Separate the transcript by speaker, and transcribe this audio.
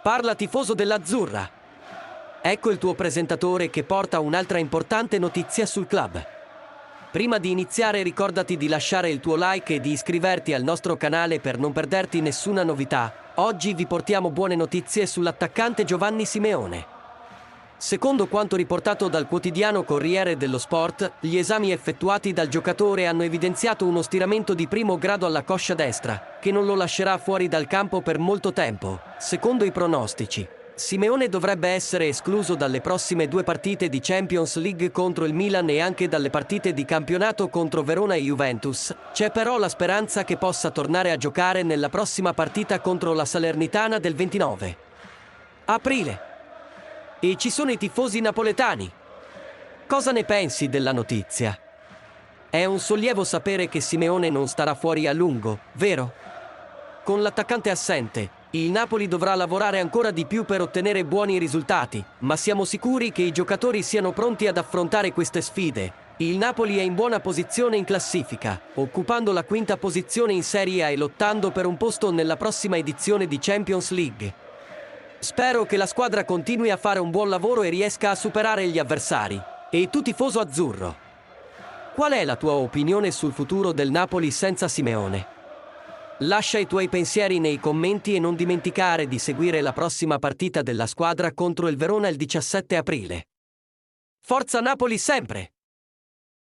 Speaker 1: Parla tifoso dell'Azzurra. Ecco il tuo presentatore che porta un'altra importante notizia sul club. Prima di iniziare ricordati di lasciare il tuo like e di iscriverti al nostro canale per non perderti nessuna novità. Oggi vi portiamo buone notizie sull'attaccante Giovanni Simeone. Secondo quanto riportato dal quotidiano Corriere dello Sport, gli esami effettuati dal giocatore hanno evidenziato uno stiramento di primo grado alla coscia destra, che non lo lascerà fuori dal campo per molto tempo. Secondo i pronostici, Simeone dovrebbe essere escluso dalle prossime 2 partite di Champions League contro il Milan e anche dalle partite di campionato contro Verona e Juventus. C'è però la speranza che possa tornare a giocare nella prossima partita contro la Salernitana del 29 aprile. E ci sono i tifosi napoletani. Cosa ne pensi della notizia? È un sollievo sapere che Simeone non starà fuori a lungo, vero? Con l'attaccante assente, il Napoli dovrà lavorare ancora di più per ottenere buoni risultati, ma siamo sicuri che i giocatori siano pronti ad affrontare queste sfide. Il Napoli è in buona posizione in classifica, occupando la 5ª posizione in Serie A e lottando per un posto nella prossima edizione di Champions League. Spero che la squadra continui a fare un buon lavoro e riesca a superare gli avversari. E tu tifoso azzurro, qual è la tua opinione sul futuro del Napoli senza Simeone? Lascia i tuoi pensieri nei commenti e non dimenticare di seguire la prossima partita della squadra contro il Verona il 17 aprile. Forza Napoli sempre!